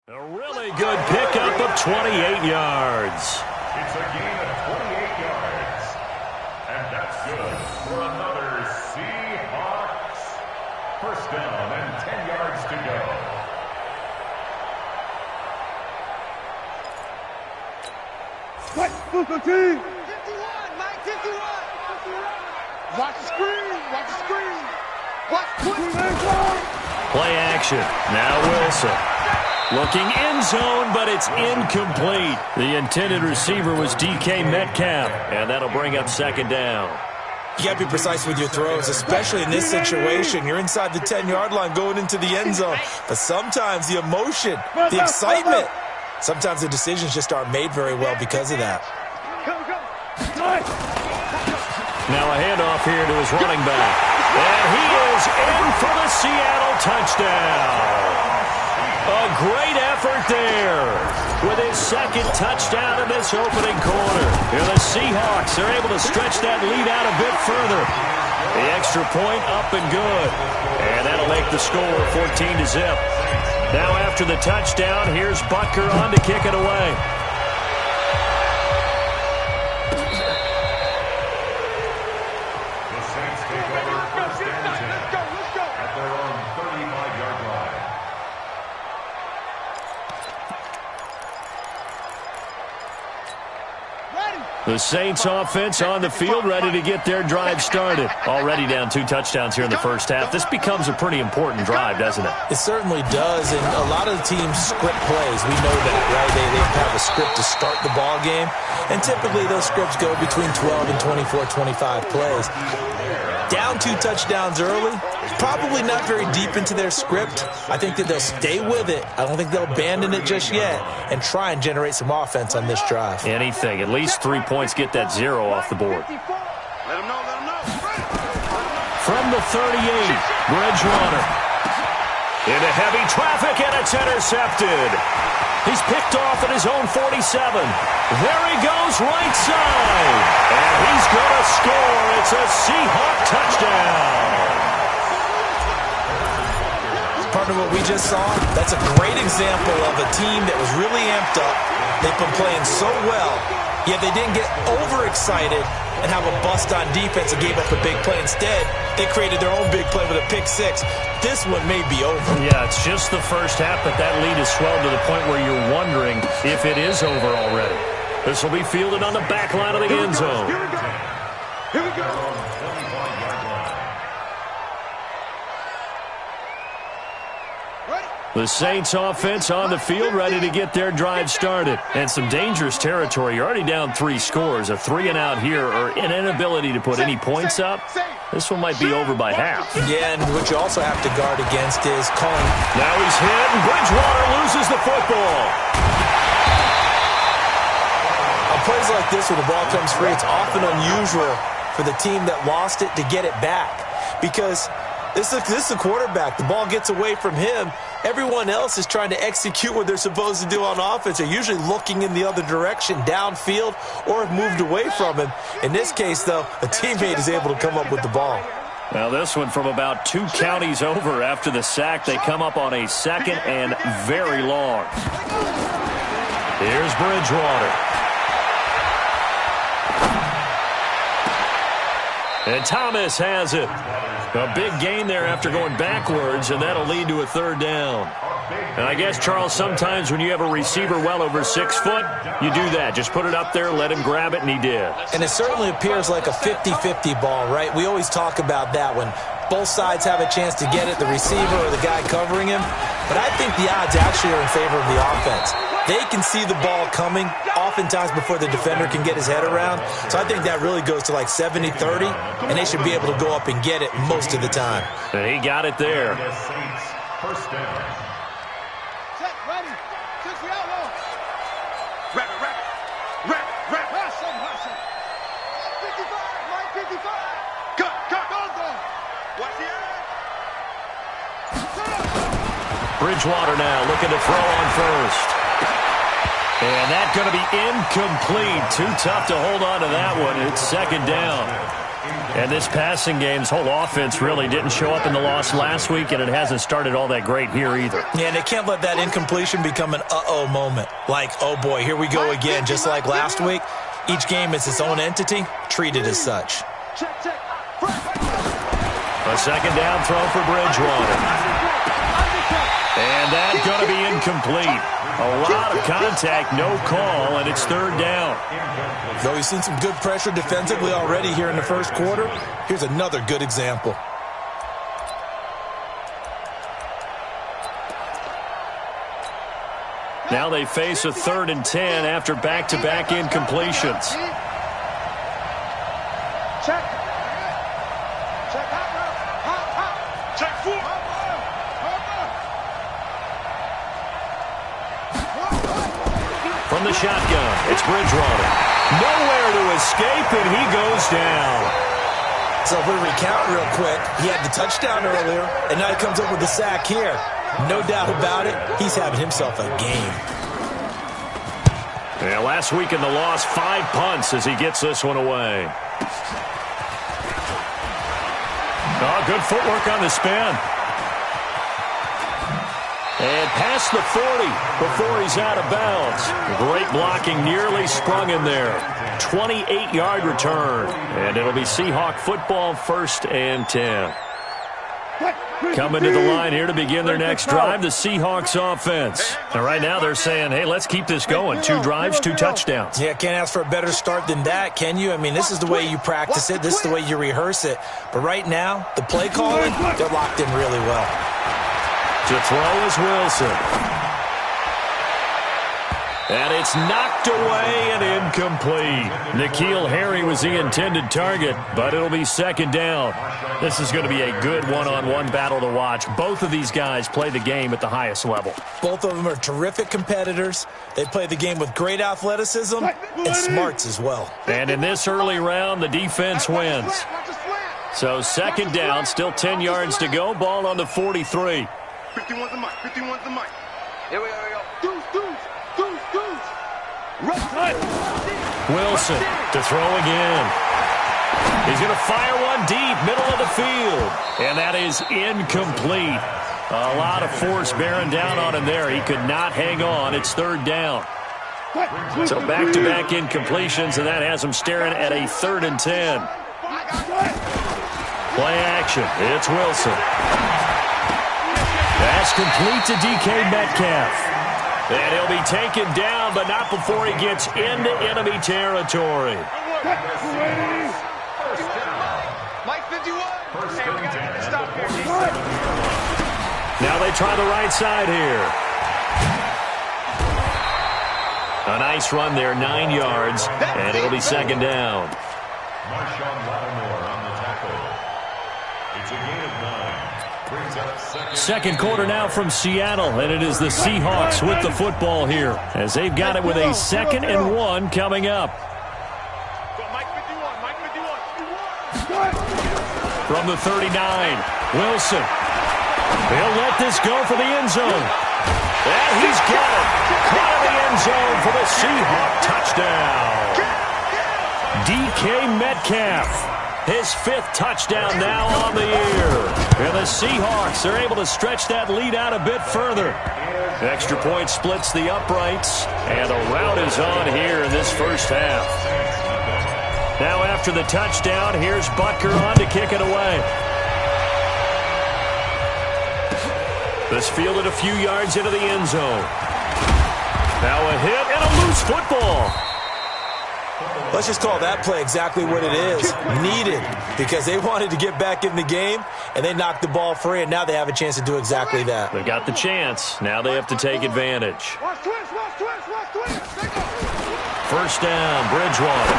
A really good pickup of 28 yards. It's a gain of 28 yards. And that's good for another Seahawks. First down and 10 yards to go. What? 51, Mike, 51. Watch the screen. Watch the screen. Watch the screen. Play action. Now Wilson. Looking end zone, but it's incomplete. The intended receiver was DK Metcalf, and that'll bring up second down. You got to be precise with your throws, especially in this situation. You're inside the 10-yard line going into the end zone. But sometimes the emotion, the excitement, sometimes the decisions just aren't made very well because of that. Now a handoff here to his running back. And he is in for the Seattle touchdown. A great effort there with his second touchdown in this opening quarter. Here the Seahawks are able to stretch that lead out a bit further. The extra point up and good. And that'll make the score 14-0. Now after the touchdown, here's Butker on to kick it away. The Saints take over first and 10 at their own 35-yard line. The Saints offense on the field, ready to get their drive started. Already down 2 touchdowns here in the first half. This becomes a pretty important drive, doesn't it? It certainly does, and a lot of the teams script plays. We know that, right? They have a script to start the ball game, and typically those scripts go between 12 and 24, 25 plays. Down 2 touchdowns early, probably not very deep into their script. I think that they'll stay with it. I don't think they'll abandon it just yet and try and generate some offense on this drive. Anything. At least 3 points, get that 0 off the board. From the 38, Bridgewater. Into heavy traffic, and it's intercepted. He's picked off at his own 47. There he goes, right side. And he's going to score. It's a Seahawk touchdown. Part of what we just saw, that's a great example of a team that was really amped up. They've been playing so well, yet they didn't get overexcited and have a bust on defense and gave up a big play. Instead, they created their own big play with a pick-6. This one may be over. Yeah, it's just the first half, but that lead has swelled to the point where you're wondering if it is over already. This will be fielded on the back line of the end zone. Here we go. Here we go. The Saints offense on the field, ready to get their drive started. And some dangerous territory. You're already down 3 scores. A 3-and-out here, or an inability to put any points up. This one might be over by half. Yeah, and what you also have to guard against is calling. Now he's hit, and Bridgewater loses the football. On plays like this where the ball comes free, it's often unusual for the team that lost it to get it back. Because this is the quarterback. The ball gets away from him. Everyone else is trying to execute what they're supposed to do on offense. They're usually looking in the other direction, downfield, or have moved away from him. In this case, though, a teammate is able to come up with the ball. Now this one from about 2 counties over after the sack. They come up on a second and very long. Here's Bridgewater. And Thomas has it. A big gain there after going backwards, and that'll lead to a 3rd down. And I guess, Charles, sometimes when you have a receiver well over 6 foot, you do that. Just put it up there, let him grab it, and he did. And it certainly appears like a 50-50 ball, right? We always talk about that when both sides have a chance to get it, the receiver or the guy covering him. But I think the odds actually are in favor of the offense. They can see the ball coming oftentimes before the defender can get his head around. So I think that really goes to like 70-30, and they should be able to go up and get it most of the time. And he got it there. The Saints first down. Set, ready. 6 the outlaw. Wrap. Hustle. 55, Mike, 55. Cut. Go. Watch the eye. Bridgewater now looking to throw on first. And that's going to be incomplete. Too tough to hold on to that one. It's second down. And this passing game's whole offense really didn't show up in the loss last week, and it hasn't started all that great here either. Yeah, and they can't let that incompletion become an uh-oh moment. Like, oh boy, here we go again. Just like last week, each game is its own entity, treated as such. A second down throw for Bridgewater. And that's going to be incomplete. A lot of contact, no call, and it's third down. Though we've seen some good pressure defensively already here in the first quarter, here's another good example. Now they face a 3rd and 10 after back-to-back incompletions. Check. Check 4. From the shotgun, it's Bridgewater. Nowhere to escape, and he goes down. So if we recount real quick, he had the touchdown earlier, and now he comes up with the sack here. No doubt about it, he's having himself a game. Yeah, last week in the loss, 5 punts as he gets this one away. Oh, good footwork on the spin. And past the 40 before he's out of bounds. Great blocking, nearly sprung in there. 28-yard return. And it'll be Seahawk football, 1st and 10. Coming to the line here to begin their next drive, the Seahawks offense. And right now they're saying, hey, let's keep this going. 2 drives, 2 touchdowns. Yeah, can't ask for a better start than that, can you? I mean, this is the way you practice it. This is the way you rehearse it. But right now, the play calling, they're locked in really well. To throw is Wilson. And it's knocked away and incomplete. N'Keal Harry was the intended target, but it'll be 2nd down. This is going to be a good one-on-one battle to watch. Both of these guys play the game at the highest level. Both of them are terrific competitors. They play the game with great athleticism and smarts as well. And in this early round, the defense wins. So 2nd down, still 10 yards to go. Ball on the 43. 51's the mic. 51's the mic. Here we go. Deuce. Right. Wilson to throw again. He's going to fire one deep, middle of the field. And that is incomplete. A lot of force bearing down on him there. He could not hang on. It's 3rd down. So back-to-back incompletions, and that has him staring at a 3rd and 10. Play action. It's Wilson. That's complete to DK Metcalf. And he'll be taken down, but not before he gets into enemy territory. Mike 51. Hey, we got to get this stop here. Now they try the right side here. A nice run there, 9 yards, and it'll be 2nd down. Marshawn Lattimore on the tackle. It's a gain of 9. Brings up 2nd quarter now from Seattle, and it is the Seahawks with the football here as they've got it with a 2nd and 1 coming up. Mike 51. From the 39, Wilson. He'll let this go for the end zone. And he's got it. Caught in the end zone for the Seahawk touchdown. DK Metcalf. His 5th touchdown now on the year. And the Seahawks are able to stretch that lead out a bit further. Extra point splits the uprights, and a rout is on here in this first half. Now after the touchdown, here's Butker on to kick it away. This fielded a few yards into the end zone. Now a hit and a loose football. Let's just call that play exactly what it is. Needed, because they wanted to get back in the game, and they knocked the ball free, and now they have a chance to do exactly that. They've got the chance. Now they have to take advantage. Watch twist. 1st down, Bridgewater.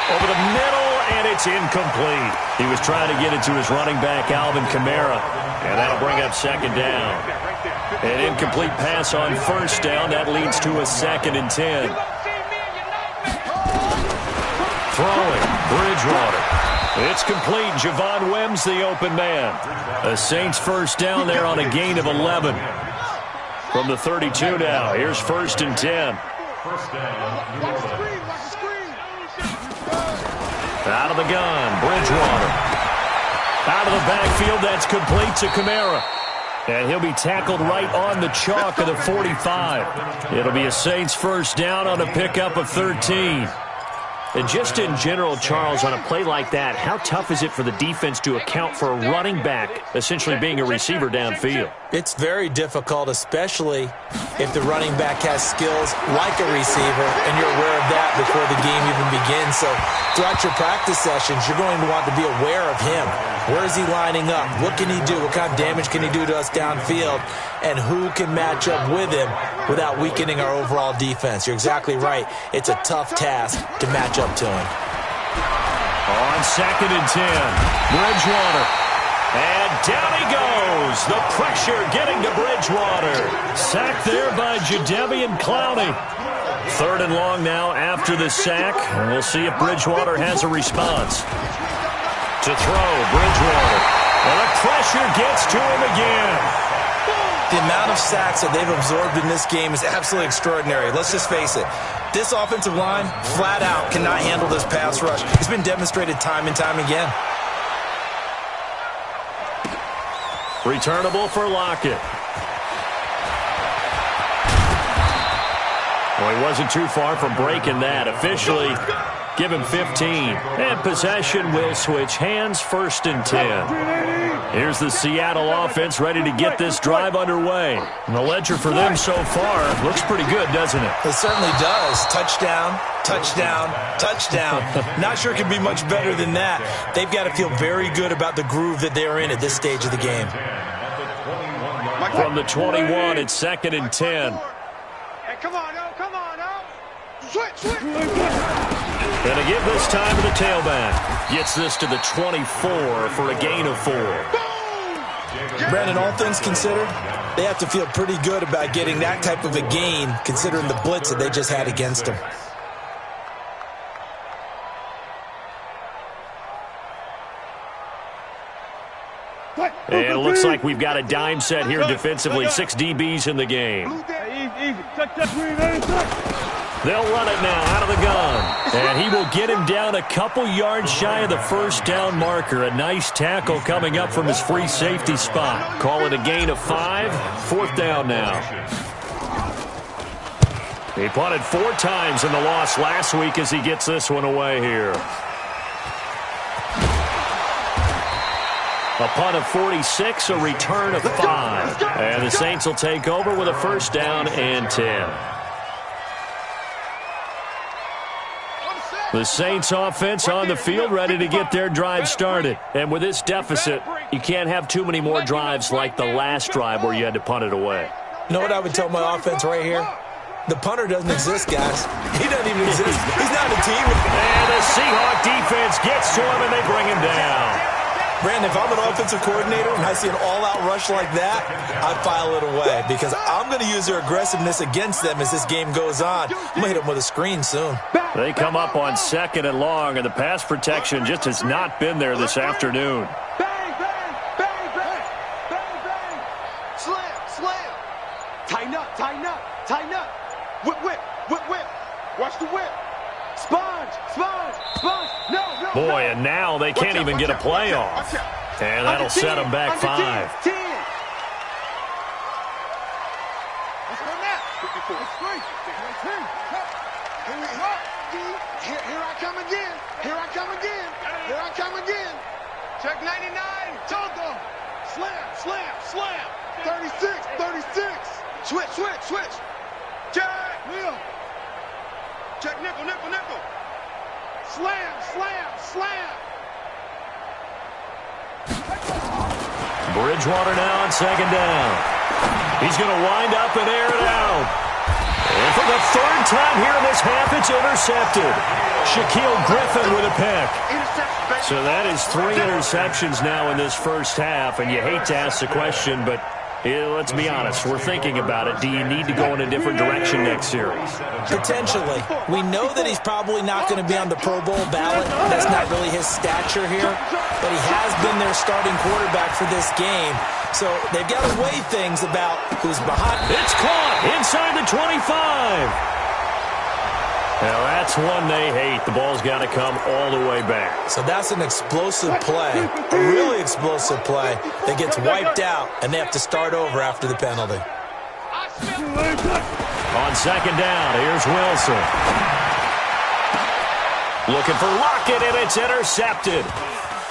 Over the middle, and it's incomplete. He was trying to get it to his running back, Alvin Kamara, and that'll bring up 2nd down. An incomplete pass on 1st down. That leads to a 2nd and 10. Throwing, Bridgewater. It's complete. Javon Wims, the open man. The Saints 1st down there on a gain of 11. From the 32 now, here's 1st and 10. First down, New Orleans. Out of the gun, Bridgewater. Out of the backfield, that's complete to Kamara. And he'll be tackled right on the chalk of the 45. It'll be a Saints first down on a pickup of 13. And just in general, Charles, on a play like that, how tough is it for the defense to account for a running back essentially being a receiver downfield? It's very difficult, especially if the running back has skills like a receiver, and you're aware of that before the game even begins. So throughout your practice sessions, you're going to want to be aware of him. Where is he lining up? What can he do? What kind of damage can he do to us downfield? And who can match up with him without weakening our overall defense? You're exactly right. It's a tough task to match up to him. On 2nd and 10, Bridgewater. And down he goes. The pressure getting to Bridgewater. Sacked there by Jadeveon Clowney. 3rd and long now after the sack. And we'll see if Bridgewater has a response. To throw, Bridgewater. And the pressure gets to him again. The amount of sacks that they've absorbed in this game is absolutely extraordinary. Let's just face it. This offensive line, flat out, cannot handle this pass rush. It's been demonstrated time and time again. Returnable for Lockett. Well, he wasn't too far from breaking that. Officially, give him 15. And possession will switch hands, 1st and 10. Here's the Seattle offense ready to get this drive underway. And the ledger for them so far looks pretty good, doesn't it? It certainly does. Touchdown, touchdown, touchdown. Not sure it can be much better than that. They've got to feel very good about the groove that they're in at this stage of the game. From the 21, it's 2nd and 10. Hey, come on, no, come on, no. Switch. Going to give this time to the tailback. Gets this to the 24 for a gain of 4. Brandon, all things considered, they have to feel pretty good about getting that type of a gain considering the blitz that they just had against them. And it looks like we've got a dime set here defensively. 6 DBs in the game. They'll run it now out of the gun. And he will get him down a couple yards shy of the first down marker. A nice tackle coming up from his free safety spot. Call it a gain of 5. 4th down now. He punted 4 times in the loss last week as he gets this one away here. A punt of 46, a return of 5. And the Saints will take over with a 1st down and 10. The Saints offense on the field ready to get their drive started. And with this deficit, you can't have too many more drives like the last drive where you had to punt it away. You know what I would tell my offense right here? The punter doesn't exist, guys. He doesn't even exist. He's not a team. And the Seahawk defense gets to him and they bring him down. Brandon, if I'm an offensive coordinator and I see an all-out rush like that, I file it away because I'm going to use their aggressiveness against them as this game goes on. I'm going to hit them with a screen soon. They come up on 2nd and long, and the pass protection just has not been there this afternoon. Bang, bang, bang, bang, bang, bang. Slam. Tighten up. Whip. Watch the whip. Sponge. No. Boy, and now they can't even get a play off. And that'll set them back 5. Let's go now. Here I come again. Check 99. Togo. Slam. 36. Switch. Check. Wheel. Check nickel. Slam. Bridgewater now on 2nd down. He's going to wind up and air it out. And for the 3rd time here in this half, it's intercepted. Shaquille Griffin with a pick. So that is 3 interceptions now in this first half, and you hate to ask the question, but let's be honest, we're thinking about it. Do you need to go in a different direction next series? Potentially. We know that he's probably not going to be on the Pro Bowl ballot. That's not really his stature here, but he has been their starting quarterback for this game. So they've got to weigh things about who's behind. It's caught inside the 25. Now that's one they hate. The ball's got to come all the way back. So that's an explosive play, a really explosive play that gets wiped out, and they have to start over after the penalty. On second down, here's Wilson. Looking for Lockett, and it's intercepted.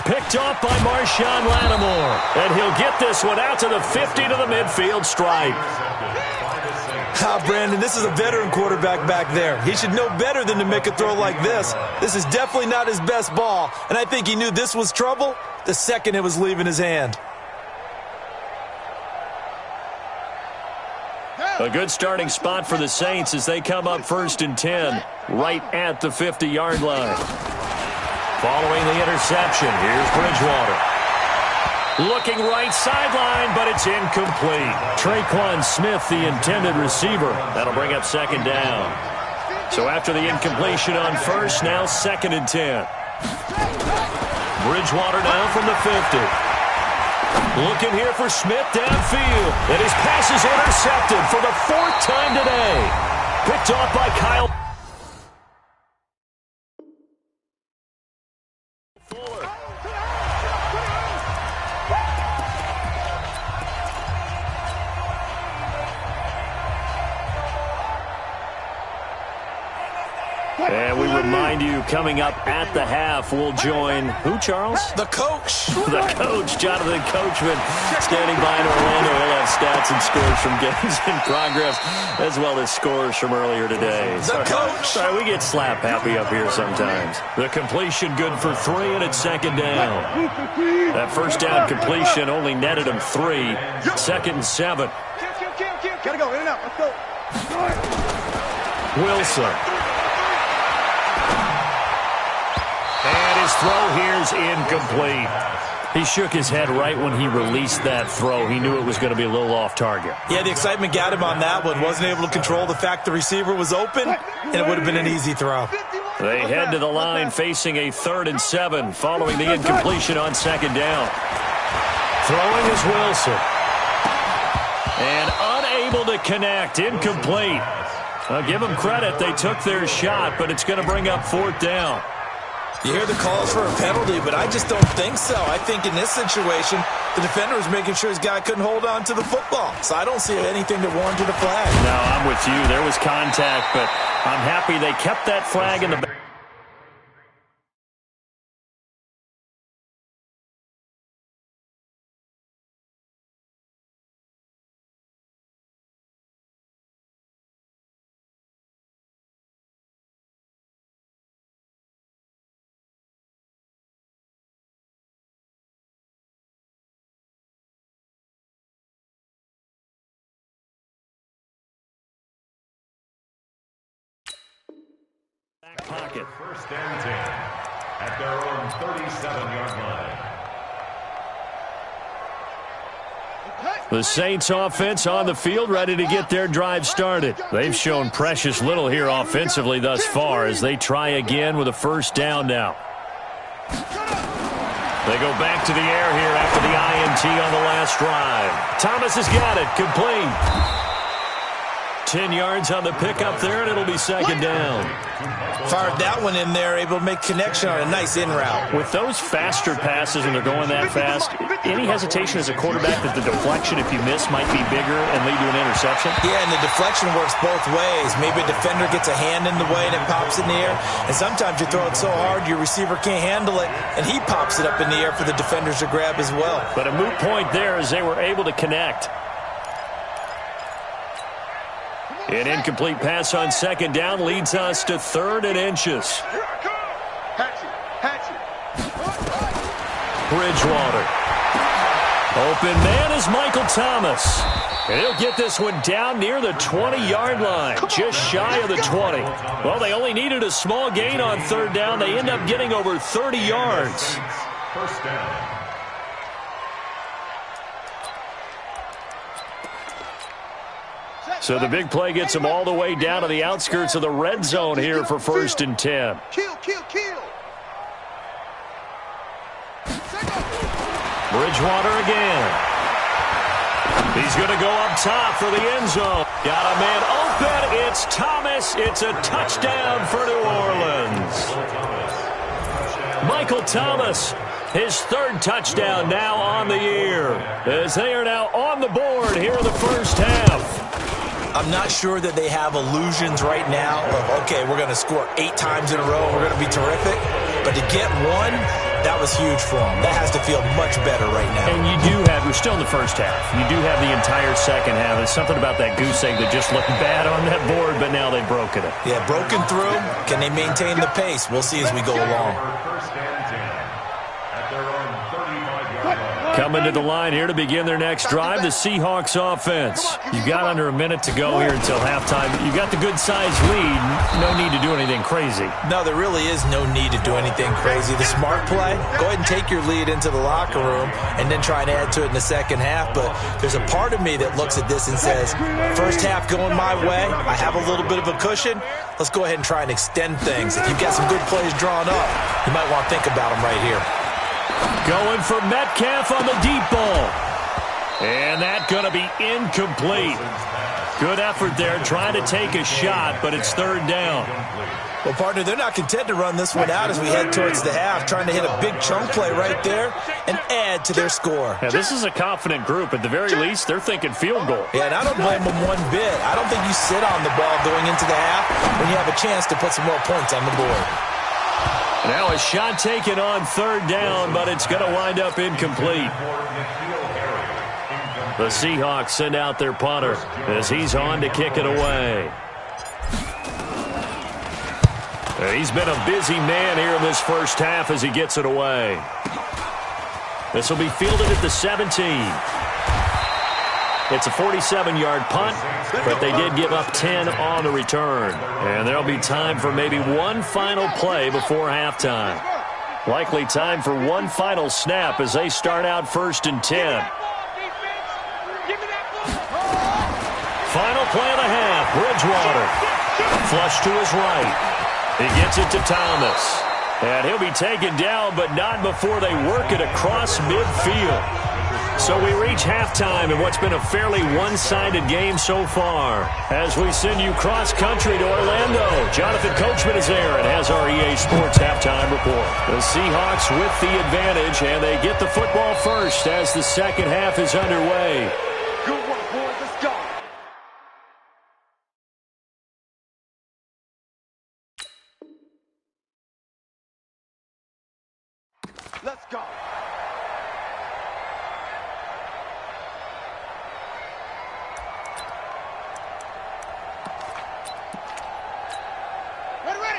Picked off by Marshawn Lattimore. And he'll get this one out to the 50 to the midfield stripe. Brandon, this is a veteran quarterback back there. He should know better than to make a throw like this. This is definitely not his best ball, and I think he knew this was trouble the second it was leaving his hand. A good starting spot for the Saints as they come up 1st and 10, right at the 50-yard line. Following the interception, here's Bridgewater. Looking right sideline, but it's incomplete. Traquan Smith, the intended receiver. That'll bring up 2nd down. So after the incompletion on 1st, now 2nd and 10. Bridgewater now from the 50. Looking here for Smith downfield. And his pass is intercepted for the 4th time today. Picked off by Kyle. And we remind you, coming up at the half, we'll join who, Charles? The coach. The coach, Jonathan Coachman, standing by in Orlando. He'll have stats and scores from games in progress, as well as scores from earlier today. The coach. Sorry, we get slap happy up here sometimes. The completion good for 3, and it's 2nd down. That 1st down completion only netted him 3. 2nd and 7. Gotta go, in and out, let's go. Wilson. And his throw here's incomplete. He shook his head right when he released that throw. He knew it was going to be a little off target. Yeah, the excitement got him on that one. Wasn't able to control the fact the receiver was open, and it would have been an easy throw. They head to the line facing a 3rd and 7 following the incompletion on 2nd down. Throwing is Wilson. And unable to connect. Incomplete. I'll give them credit. They took their shot, but it's going to bring up 4th down. You hear the calls for a penalty, but I just don't think so. I think in this situation, the defender was making sure his guy couldn't hold on to the football. So I don't see anything that warranted a flag. No, I'm with you. There was contact, but I'm happy they kept that flag in the back. Pocket. 1st and 10 at their own 37-yard line. The Saints offense on the field, ready to get their drive started. They've shown precious little here offensively thus far as they try again with a 1st down now. They go back to the air here after the INT on the last drive. Thomas has got it, complete. 10 yards on the pickup there, and it'll be 2nd down. Fired that one in there, able to make connection on a nice in route. With those faster passes when they're going that fast, any hesitation as a quarterback that the deflection, if you miss, might be bigger and lead to an interception? Yeah, and the deflection works both ways. Maybe a defender gets a hand in the way and it pops in the air. And sometimes you throw it so hard your receiver can't handle it, and he pops it up in the air for the defenders to grab as well. But a moot point there as they were able to connect. An incomplete pass on 2nd down leads us to 3rd and inches. Bridgewater. Open man is Michael Thomas. And he'll get this one down near the 20-yard line, just shy of the 20. Well, they only needed a small gain on 3rd down. They end up getting over 30 yards. 1st down. So the big play gets them all the way down to the outskirts of the red zone here for 1st and 10. Kill. Bridgewater again. He's going to go up top for the end zone. Got a man open. It's Thomas. It's a touchdown for New Orleans. Michael Thomas, his third touchdown now on the year, as they are now on the board here in the first half. I'm not sure that they have illusions right now of, okay, we're going to score 8 times in a row, we're going to be terrific. But to get one, that was huge for them. That has to feel much better right now. And you do have, we're still in the first half. You do have the entire second half. There's something about that goose egg that just looked bad on that board, but now they've broken it. Yeah, broken through. Can they maintain the pace? We'll see as we go along. Coming to the line here to begin their next drive, the Seahawks offense. You've got under a minute to go here until halftime. You've got the good-sized lead. No need to do anything crazy. No, there really is no need to do anything crazy. The smart play, go ahead and take your lead into the locker room and then try and add to it in the second half. But there's a part of me that looks at this and says, first half going my way, I have a little bit of a cushion. Let's go ahead and try and extend things. If you've got some good plays drawn up, you might want to think about them right here. Going for Metcalf on the deep ball. And that's going to be incomplete. Good effort there trying to take a shot, but it's third down. Well, partner, they're not content to run this one out as we head towards the half, trying to hit a big chunk play right there and add to their score. Yeah, this is a confident group. At the very least, they're thinking field goal. Yeah, and I don't blame them one bit. I don't think you sit on the ball going into the half when you have a chance to put some more points on the board. Now a shot taken on third down, but it's going to wind up incomplete. The Seahawks send out their punter as he's on to kick it away. He's been a busy man here in this first half as he gets it away. This will be fielded at the 17. It's a 47-yard punt, but they did give up 10 on the return. And there'll be time for maybe one final play before halftime. Likely time for one final snap as they start out 1st and 10. Final play of the half, Bridgewater. Flush to his right. He gets it to Thomas. And he'll be taken down, but not before they work it across midfield. So we reach halftime in what's been a fairly one-sided game so far. As we send you cross-country to Orlando, Jonathan Coachman is there and has our EA Sports halftime report. The Seahawks with the advantage, and they get the football first as the second half is underway. Good work, boys. Let's go. Let's go.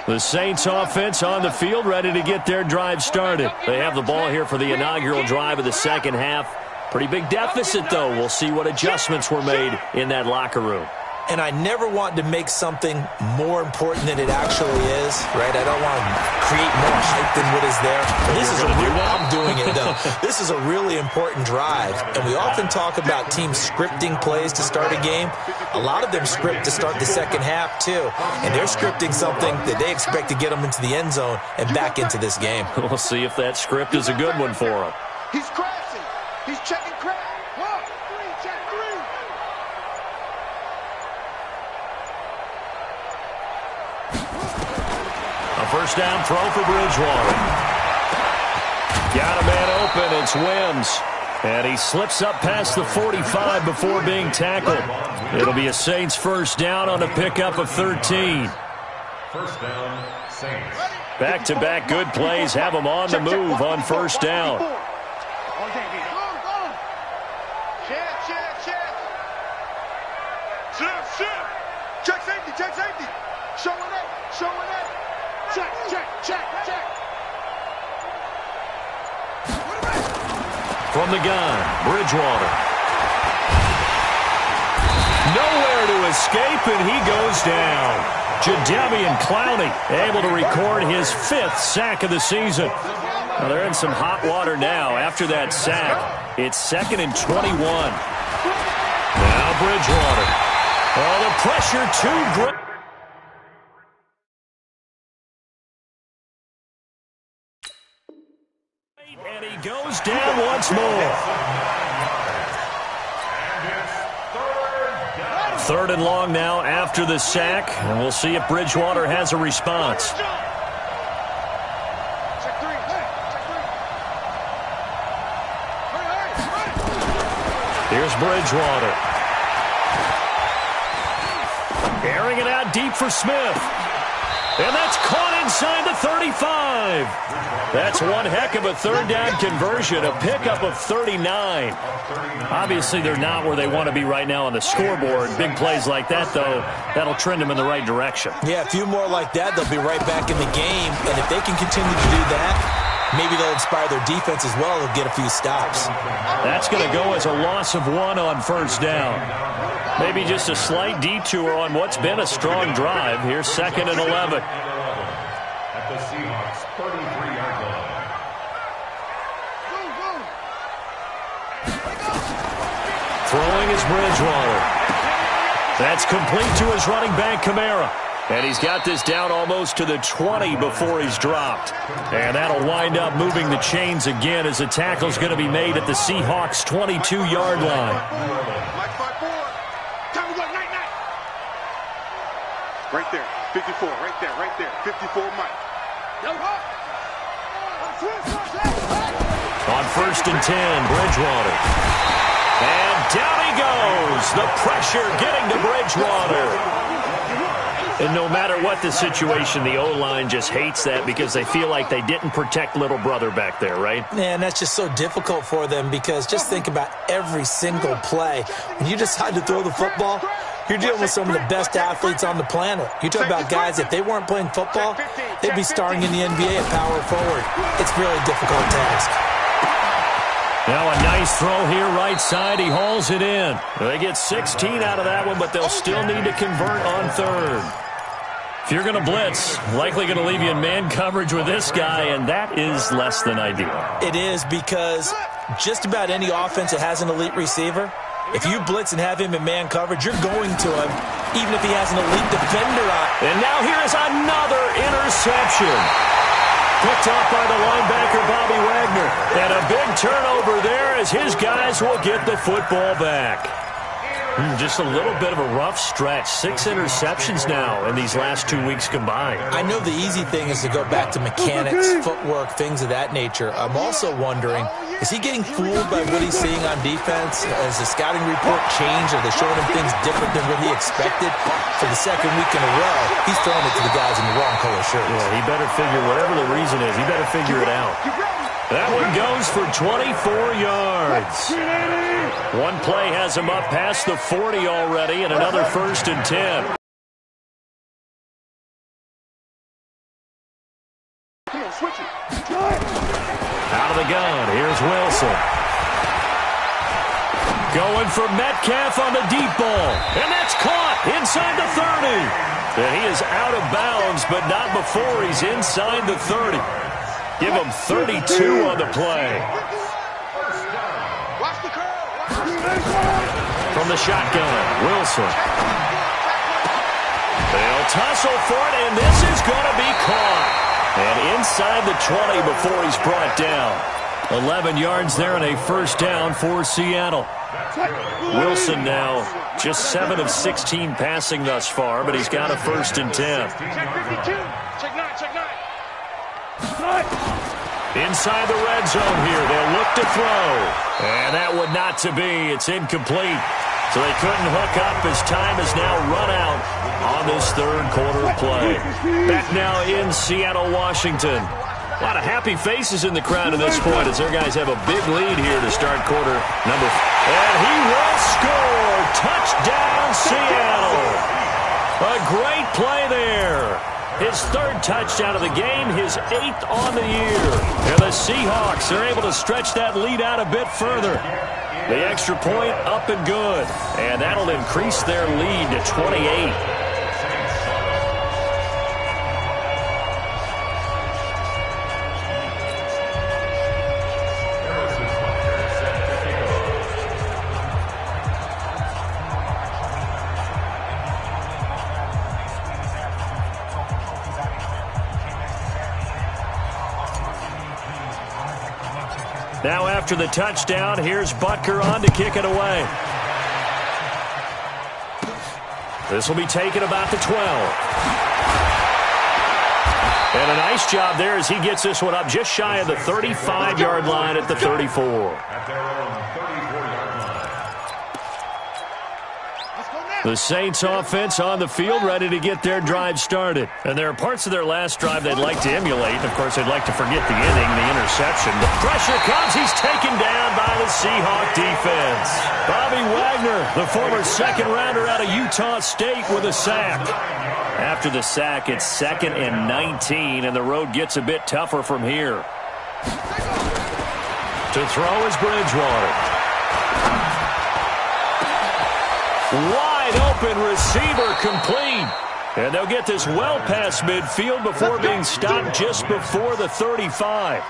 The Saints offense on the field, ready to get their drive started. They have the ball here for the inaugural drive of the second half. Pretty big deficit, though. We'll see what adjustments were made in that locker room. And I never want to make something more important than it actually is, right? I don't want to create more hype than what is there. This is I'm doing it, though. This is a really important drive, and we often talk about teams scripting plays to start a game. A lot of them script to start the second half, too, and they're scripting something that they expect to get them into the end zone and back into this game. We'll see if that script is a good one for them. He's crashing. He's checking crash. 1, 3, check 3. A first down throw for Bridgewater. Got a man open. It's Wims. And he slips up past the 45 before being tackled. It'll be a Saints first down on a pickup of 13. First down, Saints. Back-to-back good plays have them on the move on first down. Check safety, check safety. Showing up, showing up. Check, check, check, check. From the gun, Bridgewater. Nowhere to escape, and he goes down. Jadeveon Clowney able to record his 5th sack of the season. Well, they're in some hot water now. After that sack, it's 2nd and 21. Now Bridgewater. Oh, the pressure too great. And he goes down once more. And it's 3rd and long now after the sack, and we'll see if Bridgewater has a response. Here's Bridgewater. Airing it out deep for Smith. And that's caught inside the 35. That's one heck of a 3rd down conversion, a pickup of 39. Obviously, they're not where they want to be right now on the scoreboard. Big plays like that, though, that'll trend them in the right direction. Yeah, a few more like that, they'll be right back in the game. And if they can continue to do that, maybe they'll inspire their defense as well. They'll get a few stops. That's going to go as a loss of 1 on 1st down. Maybe just a slight detour on what's been a strong drive. Here's 2nd and 11. At the Seahawks 33-yard line. Throwing is Bridgewater. That's complete to his running back, Kamara. And he's got this down almost to the 20 before he's dropped. And that'll wind up moving the chains again as the tackle's going to be made at the Seahawks' 22-yard line. Right there, 54, right there, 54, Mike. On 1st and 10, Bridgewater. And down he goes. The pressure getting to Bridgewater. And no matter what the situation, the O-line just hates that because they feel like they didn't protect little brother back there, right? Yeah, and that's just so difficult for them because just think about every single play. When you decide to throw the football, you're dealing with some of the best athletes on the planet. You talk about guys, if they weren't playing football, they'd be starring in the NBA at power forward. It's really a difficult task. Now a nice throw here right side. He hauls it in. They get 16 out of that one, but they'll still need to convert on 3rd. If you're going to blitz, likely going to leave you in man coverage with this guy, and that is less than ideal. It is because just about any offense that has an elite receiver, if you blitz and have him in man coverage, you're going to him, even if he has an elite defender on. And now here is another interception. Picked off by the linebacker, Bobby Wagner. And a big turnover there as his guys will get the football back. Just a little bit of a rough stretch. 6 interceptions now in these last 2 weeks combined. I know the easy thing is to go back to mechanics, footwork, things of that nature. I'm also wondering, is he getting fooled by what he's seeing on defense? Has the scouting report changed? Are they showing him things different than what he expected? For the 2nd week in a row, he's throwing it to the guys in the wrong color shirts. Yeah, he better figure, whatever the reason is, he better figure it out. That one goes for 24 yards. One play has him up past the 40 already, and another 1st and 10. Come on, switch it. Out of the gun, here's Wilson. Going for Metcalf on the deep ball. And that's caught inside the 30. And he is out of bounds, but not before he's inside the 30. Give him 32 on the play. From the shotgun, Wilson. They'll tussle for it, and this is going to be caught. And inside the 20 before he's brought down. 11 yards there and a 1st down for Seattle. Wilson now just 7 of 16 passing thus far, but he's got a 1st and 10. Inside the red zone here, they'll look to throw. And that would not to be. It's incomplete. So they couldn't hook up as time has now run out on this 3rd quarter play. Back now in Seattle, Washington. A lot of happy faces in the crowd at this point as their guys have a big lead here to start quarter number. And he will score. Touchdown, Seattle. A great play there. His 3rd touchdown of the game, his 8th on the year. And the Seahawks are able to stretch that lead out a bit further. The extra point up and good. And that'll increase their lead to 28. Now after the touchdown, here's Butker on to kick it away. This will be taken about the 12. And a nice job there as he gets this one up just shy of the 35-yard line at the 34. At their own 34-yard line. The Saints offense on the field ready to get their drive started. And there are parts of their last drive they'd like to emulate. And, of course, they'd like to forget the inning, the interception. The pressure comes. He's taken down by the Seahawk defense. Bobby Wagner, the former second-rounder out of Utah State with a sack. After the sack, it's 2nd and 19, and the road gets a bit tougher from here. To throw is Bridgewater. Wide open receiver complete. And they'll get this well past midfield before being stopped just before the 35.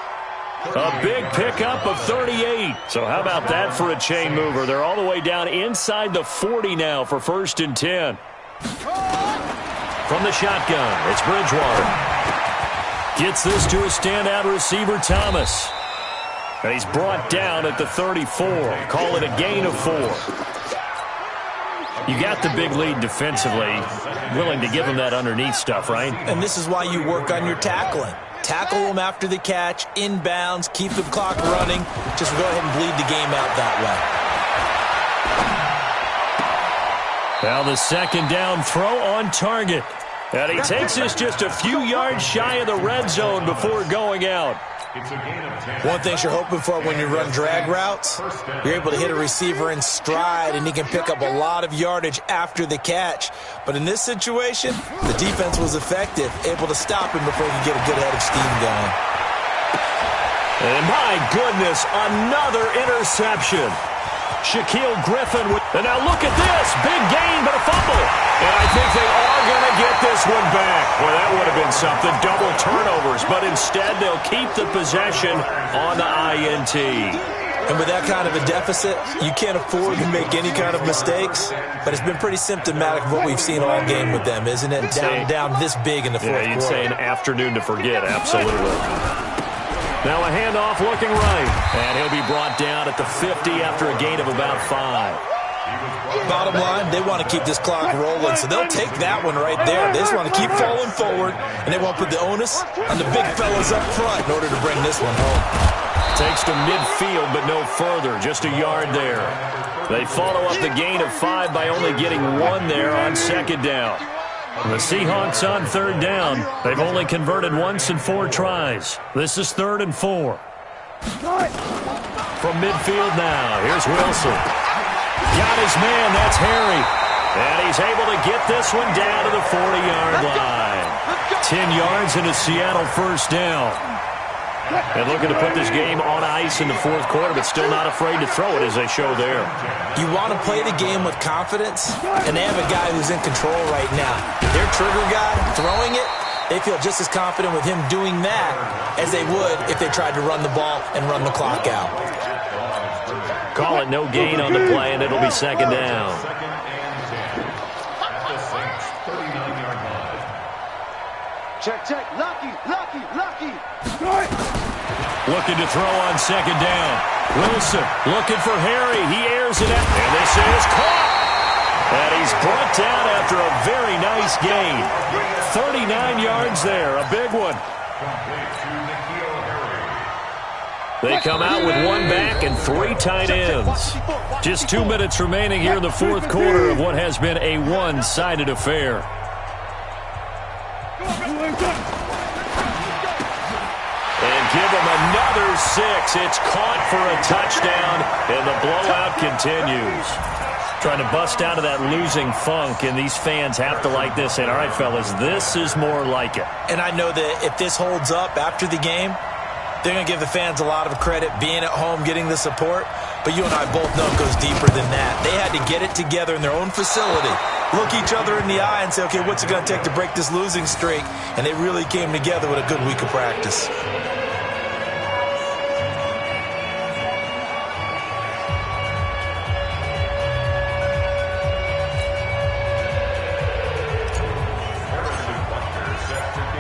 A big pickup of 38. So how about that for a chain mover? They're all the way down inside the 40 now for 1st and 10. From the shotgun, it's Bridgewater. Gets this to a standout receiver, Thomas. And he's brought down at the 34. Call it a gain of 4. You got the big lead defensively, willing to give them that underneath stuff, right? And this is why you work on your tackling. Tackle them after the catch, inbounds, keep the clock running. Just go ahead and bleed the game out that way. Now the 2nd down throw on target. And he takes this just a few yards shy of the red zone before going out. It's a gain of 10. One thing you're hoping for when you run drag routes, you're able to hit a receiver in stride, and he can pick up a lot of yardage after the catch. But in this situation, the defense was effective, able to stop him before he could get a good head of steam going. And my goodness, another interception. Shaquille Griffin. And now look at this. Big gain, but a fumble. And I think they are going to get this one back. Well, that would have been something. Double turnovers. But instead, they'll keep the possession on the INT. And with that kind of a deficit, you can't afford to make any kind of mistakes. But it's been pretty symptomatic of what we've seen all game with them, isn't it? Down this big in the fourth quarter. Yeah, you'd say an afternoon to forget. Absolutely. Now a handoff looking right. And he'll be brought down at the 50 after a gain of about 5. Bottom line, they want to keep this clock rolling, so they'll take that one right there. They just want to keep falling forward, and they won't put the onus on the big fellas up front in order to bring this one home. Takes to midfield, but no further. Just a yard there. They follow up the gain of 5 by only getting 1 there on 2nd down. The Seahawks on 3rd down. They've only converted once in 4 tries. This is 3rd and 4. From midfield now, here's Wilson. Got his man, that's Harry. And he's able to get this one down to the 40-yard line. 10 yards and a Seattle 1st down. And looking to put this game on ice in the 4th quarter, but still not afraid to throw it as they show there. You want to play the game with confidence, and they have a guy who's in control right now. Their trigger guy, throwing it, they feel just as confident with him doing that as they would if they tried to run the ball and run the clock out. Call it no gain on the play, and it'll be 2nd down. Check, check. Lucky. Looking to throw on 2nd down. Wilson looking for Harry. He airs it out. And this is caught. And he's brought down after a very nice gain. 39 yards there. A big one. They come out with 1 back and 3 tight ends. Just 2 minutes remaining here in the 4th quarter of what has been a one-sided affair. And give them another 6. It's caught for a touchdown, and the blowout continues. Trying to bust out of that losing funk, and these fans have to like this. And all right, fellas, this is more like it. And I know that if this holds up after the game, they're going to give the fans a lot of credit, being at home, getting the support. But you and I both know it goes deeper than that. They had to get it together in their own facility, look each other in the eye and say, okay, what's it going to take to break this losing streak? And they really came together with a good week of practice.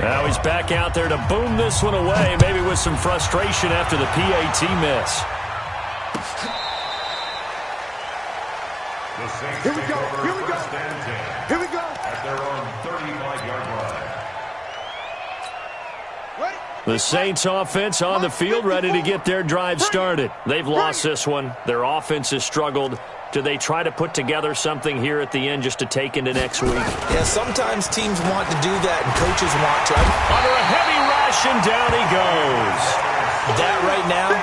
Now he's back out there to boom this one away, maybe with some frustration after the PAT miss. Here we go. The Saints offense on the field, ready to get their drive started. They've lost this one. Their offense has struggled. Do they try to put together something here at the end just to take into next week? Yeah, sometimes teams want to do that and coaches want to. Under a heavy rush, and down he goes. That right now,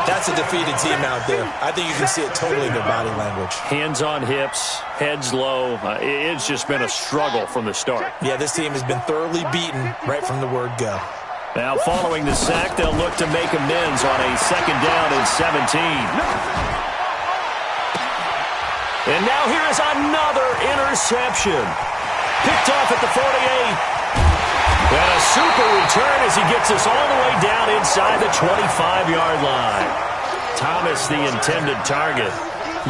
that's a defeated team out there. I think you can see it totally in their body language. Hands on hips, heads low. It's just been a struggle from the start. Yeah, this team has been thoroughly beaten right from the word go. Now, following the sack, they'll look to make amends on a 2nd down and 17. And now here is another interception. Picked off at the 48. And a super return as he gets us all the way down inside the 25-yard line. Thomas, the intended target.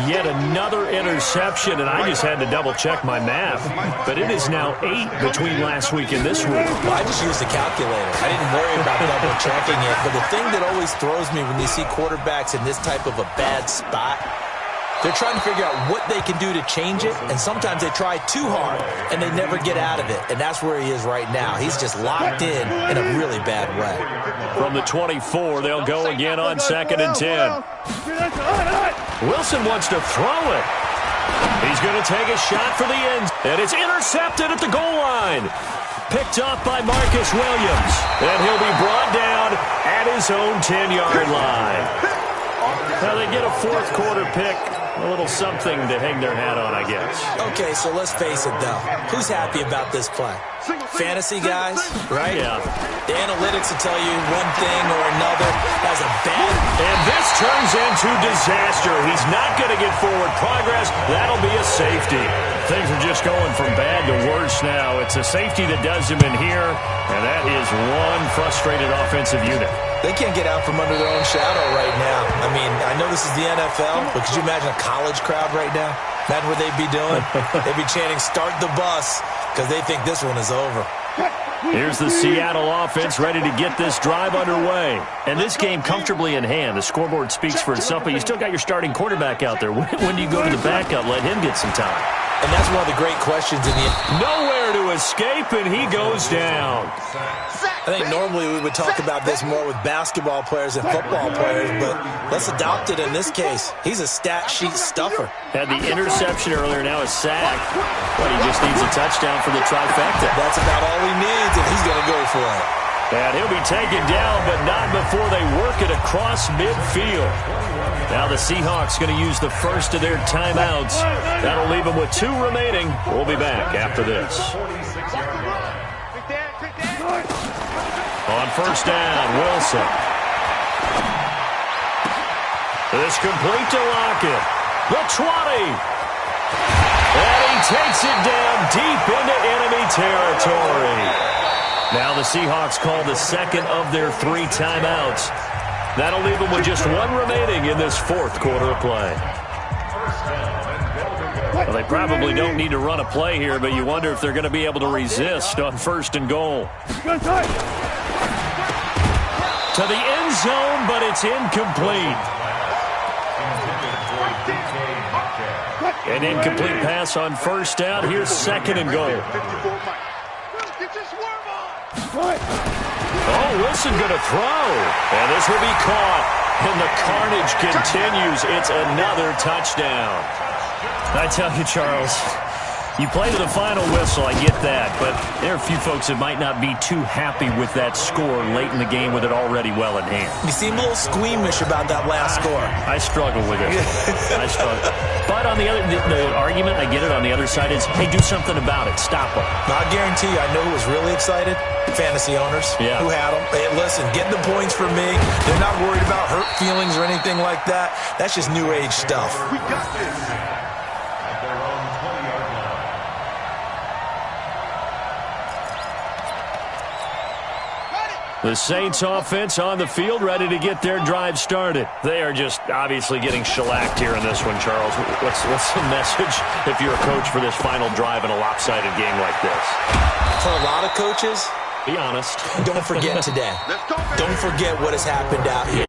Yet another interception, and I just had to double-check my math. But it is now 8 between last week and this week. Well, I just used a calculator. I didn't worry about double-checking it. But the thing that always throws me when you see quarterbacks in this type of a bad spot, they're trying to figure out what they can do to change it, and sometimes they try too hard, and they never get out of it. And that's where he is right now. He's just locked in a really bad way. From the 24, they'll go again on 2nd and 10. Wilson wants to throw it. He's going to take a shot for the end, and it's intercepted at the goal line. Picked off by Marcus Williams, and he'll be brought down at his own 10-yard line. Now they get a 4th quarter pick. A little something to hang their hat on, I guess. Okay, so let's face it, though. Who's happy about this play? Fantasy guys, right? Yeah. The analytics will tell you one thing or another as a bad. And this turns into disaster. He's not going to get forward progress. That'll be a safety. Things are just going from bad to worse now. It's a safety that does him in here, and that is one frustrated offensive unit. They can't get out from under their own shadow right now. I mean, I know this is the NFL, but could you imagine a college crowd right now? Imagine what they'd be doing. They'd be chanting, "Start the bus," because they think this one is over. Here's the Seattle offense ready to get this drive underway. And this game comfortably in hand. The scoreboard speaks for itself, but you still got your starting quarterback out there. When do you go to the backup, let him get some time? And that's one of the great questions in the nowhere to escape, and he goes down. I think normally we would talk about this more with basketball players and football players, but let's adopt it in this case. He's a stat sheet stuffer. Had the interception earlier, now a sack. But he just needs a touchdown for the trifecta. That's about all he needs, and he's going to go for it. And he'll be taken down, but not before they work it across midfield. Now the Seahawks going to use the first of their timeouts. That'll leave them with 2 remaining. We'll be back after this. On 1st down, Wilson. This complete to Lockett. The 20. And he takes it down deep into enemy territory. Now the Seahawks call the 2nd of their 3 timeouts. That'll leave them with just 1 remaining in this 4th quarter of play. Well, they probably don't need to run a play here, but you wonder if they're going to be able to resist on 1st and goal. To the end zone, but it's incomplete. An incomplete pass on 1st down. Here's 2nd and goal. Oh, Wilson going to throw. And this will be caught. And the carnage continues. It's another touchdown. I tell you, Charles, you play to the final whistle, I get that, but there are a few folks that might not be too happy with that score late in the game with it already well in hand. You seem a little squeamish about that last score. I struggle with it. I struggle. But on the other, the argument, I get it, on the other side is, hey, do something about it. Stop them. I guarantee you, I know who was really excited. Fantasy owners who had them. Hey, listen, get the points for me. They're not worried about hurt feelings or anything like that. That's just new age stuff. We got this. The Saints offense on the field ready to get their drive started. They are just obviously getting shellacked here in this one, Charles. What's the message if you're a coach for this final drive in a lopsided game like this? For a lot of coaches, be honest. Don't forget today. Don't forget what has happened out here.